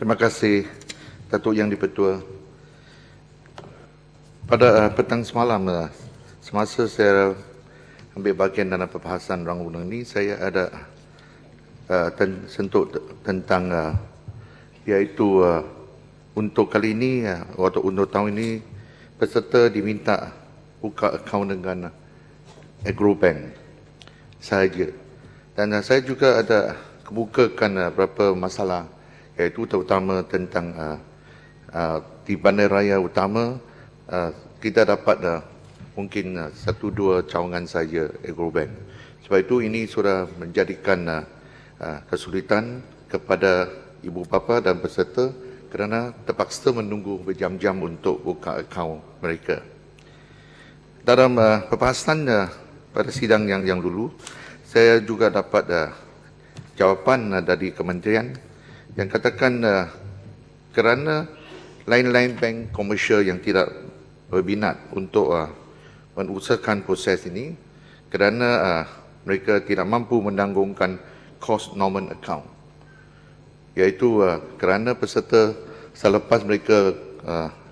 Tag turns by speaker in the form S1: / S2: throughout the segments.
S1: Terima kasih, Datuk Yang di-Pertua. Pada petang semalam, semasa saya ambil bahagian dalam perbahasan rang undang ini, saya ada sentuh tentang iaitu untuk kali ini, atau untuk tahun ini, peserta diminta buka akaun dengan Agrobank sahaja. Dan saya juga ada kemukakan beberapa masalah, iaitu terutama tentang di bandaraya utama, kita dapat mungkin satu dua cawangan saja Agrobank. Sebab itu ini sudah menjadikan kesulitan kepada ibu bapa dan peserta kerana terpaksa menunggu berjam-jam untuk buka akaun mereka. Dalam perbahasan pada sidang yang dulu, saya juga dapat jawapan dari kementerian yang katakan kerana lain-lain bank komersial yang tidak berminat untuk mengusahakan proses ini kerana mereka tidak mampu menanggungkan kos normal account, iaitu kerana peserta selepas mereka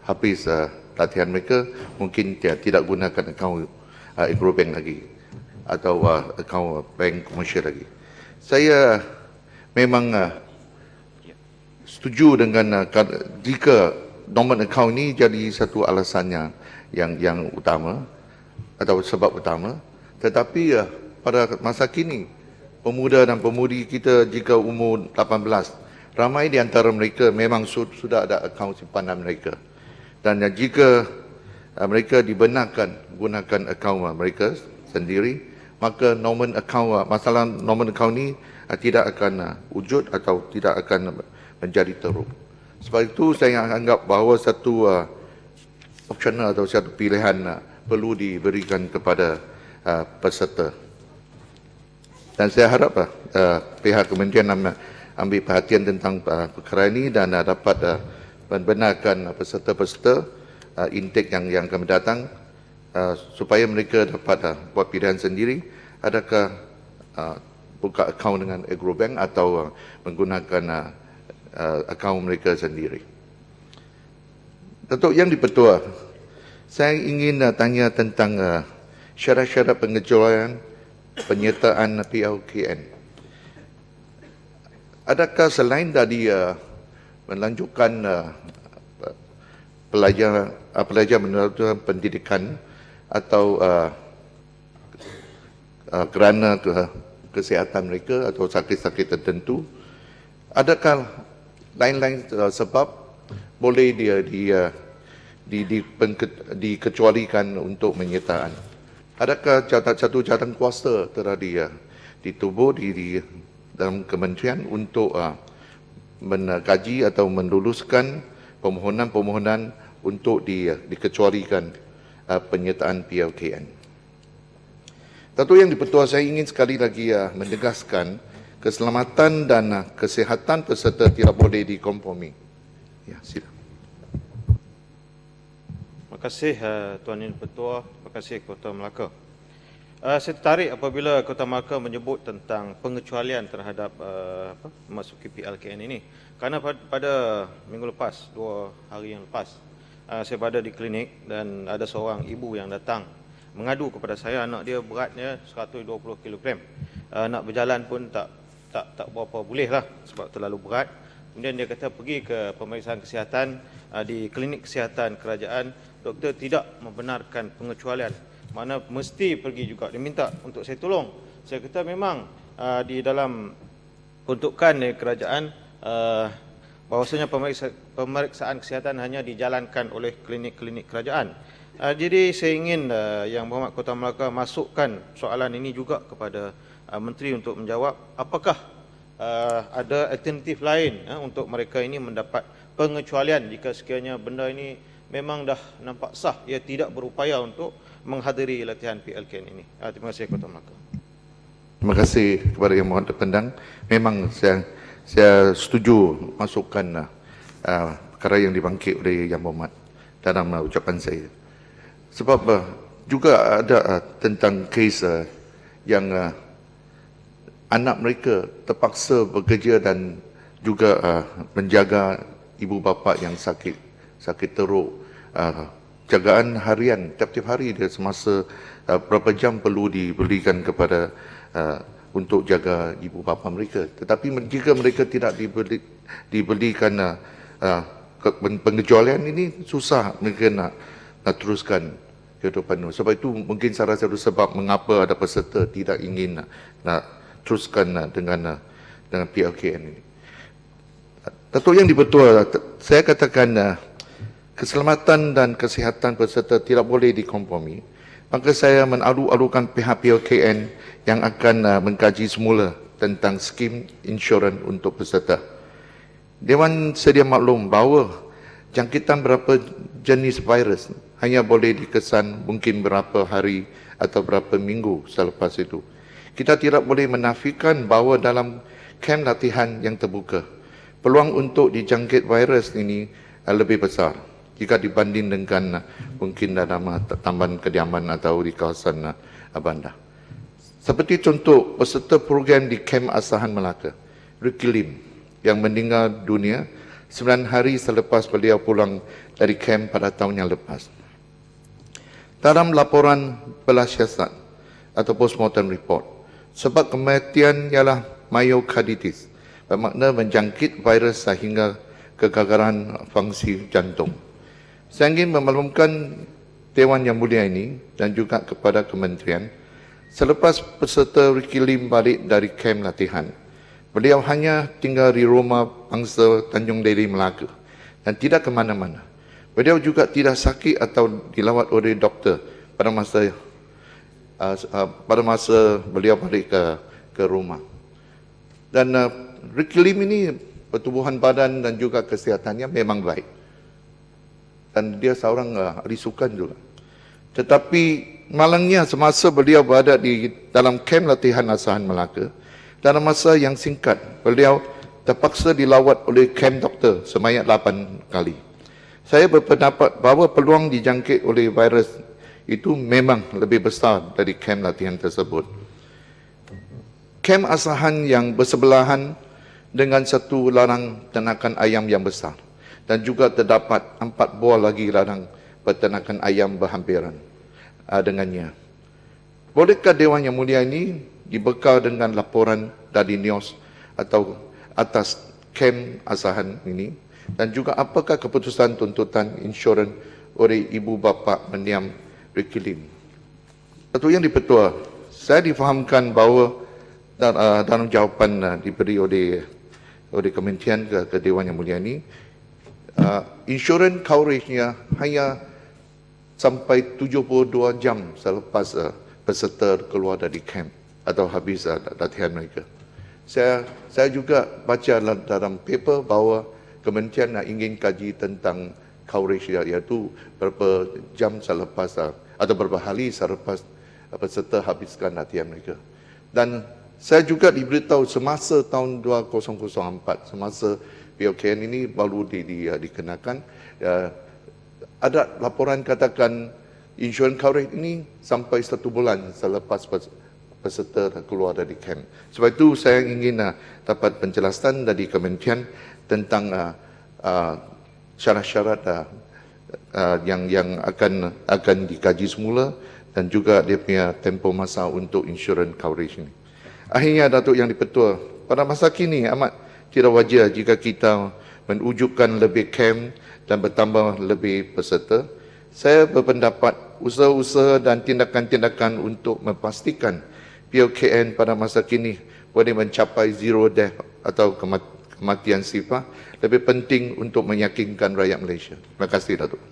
S1: habis latihan mereka mungkin tidak gunakan akaun Agrobank lagi atau akaun bank komersial lagi. Saya memang setuju dengan jika normal account ini jadi satu alasannya yang utama atau sebab utama, tetapi pada masa kini pemuda dan pemudi kita jika umur 18, ramai di antara mereka memang sudah ada akaun simpanan mereka, dan jika mereka dibenarkan gunakan akaun mereka sendiri, maka masalah normal account ini tidak akan wujud atau tidak akan menjadi teruk. Sebab itu saya anggap bahawa satu opsional atau satu pilihan perlu diberikan kepada peserta. Dan saya harap pihak kementerian ambil perhatian tentang perkara ini dan dapat membenarkan peserta-peserta intake yang akan datang supaya mereka dapat buat pilihan sendiri, adakah buka akaun dengan Agrobank atau menggunakan akaun mereka sendiri. Datuk Yang di-Pertua, saya ingin tanya tentang syarat-syarat pengejualan penyertaan PLKN. Adakah selain dari melanjutkan pelajar meneruskan pendidikan atau kerana kesihatan mereka atau sakit-sakit tertentu, adakah lain-lain sebab boleh dikecualikan untuk penyertaan? Adakah satu jawatan kuasa telah ditubuh di dalam kementerian untuk mengkaji atau meluluskan permohonan-permohonan untuk dikecualikan penyertaan PLKN? Datuk Yang di-Pertua, saya ingin sekali lagi menegaskan keselamatan dan kesihatan peserta tidak boleh dikompromi. Ya, sila.
S2: Terima kasih Tuan Yang di-Pertua, terima kasih Kota Melaka. Saya tertarik apabila Kota Melaka menyebut tentang pengecualian terhadap memasuki PLKN ini. Kerana pada minggu lepas, 2 hari yang lepas, saya berada di klinik dan ada seorang ibu yang datang mengadu kepada saya, anak dia beratnya 120 kg. Nak berjalan pun tak berapa boleh lah sebab terlalu berat. Kemudian dia kata pergi ke pemeriksaan kesihatan di klinik kesihatan kerajaan, doktor tidak membenarkan pengecualian, mana mesti pergi juga. Dia minta untuk saya tolong. Saya kata memang di dalam peruntukan kerajaan bahawasanya pemeriksaan kesihatan hanya dijalankan oleh klinik-klinik kerajaan. Jadi saya ingin Yang Berhormat Kota Melaka masukkan soalan ini juga kepada Menteri untuk menjawab apakah ada alternatif lain untuk mereka ini mendapat pengecualian jika sekiranya benda ini memang dah nampak sah, ia tidak berupaya untuk menghadiri latihan PLKN ini. Terima kasih Kota Melaka.
S1: Terima kasih kepada Yang Berhormat Pendang. Memang saya setuju masukkan perkara yang dibangkit oleh Yang Berhormat dalam ucapan saya. Sebab juga ada tentang kes yang anak mereka terpaksa bekerja dan juga menjaga ibu bapa yang sakit teruk, jagaan harian tiap-tiap hari dia semasa berapa jam perlu diberikan kepada untuk jaga ibu bapa mereka. Tetapi jika mereka tidak diberikan pengecualian ini, susah mereka nak teruskan kehidupan itu. Sebab itu mungkin salah satu sebab mengapa ada peserta tidak ingin nak teruskan dengan PLKN ini. Datuk Yang di-Pertua, saya katakan keselamatan dan kesihatan peserta tidak boleh dikompromi. Maka saya menalu-alukan pihak PLKN yang akan mengkaji semula tentang skim insurans untuk peserta. Dewan sedia maklum bahawa jangkitan berapa jenis virus hanya boleh dikesan mungkin berapa hari atau berapa minggu selepas itu. Kita tidak boleh menafikan bahawa dalam kem latihan yang terbuka, peluang untuk dijangkit virus ini lebih besar jika dibanding dengan mungkin dalam tambahan kediaman atau di kawasan bandar. Seperti contoh peserta program di kem Asahan Melaka, Ricky Lim, yang meninggal dunia 9 hari selepas beliau pulang dari kem pada tahun yang lepas. Dalam laporan belah siasat atau postmortem report, sebab kematian ialah myocarditis, bermakna menjangkit virus sehingga kegagalan fungsi jantung. Saya ingin memaklumkan Dewan Yang Mulia ini dan juga kepada kementerian, selepas peserta Ricky Lim balik dari kem latihan, beliau hanya tinggal di rumah bangsa Tanjung Deli, Melaka dan tidak ke mana-mana. Beliau juga tidak sakit atau dilawat oleh doktor pada masa beliau balik ke rumah. Dan Ricky Lim ini pertubuhan badan dan juga kesihatannya memang baik. Dan dia seorang ahli sukan juga. Tetapi malangnya semasa beliau berada di dalam kem latihan Asahan Melaka, dalam masa yang singkat, beliau terpaksa dilawat oleh kem doktor sebanyak 8 kali. Saya berpendapat bahawa peluang dijangkit oleh virus itu memang lebih besar dari kem latihan tersebut. Kem Asahan yang bersebelahan dengan satu ladang ternakan ayam yang besar dan juga terdapat 4 buah lagi ladang peternakan ayam berhampiran dengannya. Bolehkah Dewan Yang Mulia ini dibekal dengan laporan dari NIOS atau atas kem Asahan ini, dan juga apakah keputusan tuntutan insurans oleh ibu bapa mendiang Ricky Lim? Datuk Yang di-Pertua, saya difahamkan bahawa dalam jawapan diberi oleh kementerian ke Dewan Yang Mulia ini, insurans coverage-nya hanya sampai 72 jam selepas peserta keluar dari camp atau habis latihan mereka. Saya juga baca dalam paper bahawa kementerian ingin kaji tentang coverage, iaitu berapa jam selepas atau berapa hari selepas peserta habiskan latihan mereka. Dan saya juga diberitahu semasa tahun 2004, semasa PLKN ini baru dikenakan, ada laporan katakan insurans coverage ini sampai 1 bulan selepas peserta keluar dari camp. Sebab itu saya ingin dapat penjelasan dari kementerian tentang syarat-syarat yang akan dikaji semula dan juga dia punya tempoh masa untuk insurans coverage ini. Akhirnya, Datuk Yang di-Pertua, pada masa kini amat tidak wajar jika kita menwujudkan lebih camp dan bertambah lebih peserta. Saya berpendapat usaha-usaha dan tindakan-tindakan untuk memastikan PLKN pada masa kini boleh mencapai zero death atau kematian sifat lebih penting untuk meyakinkan rakyat Malaysia. Terima kasih, Datuk.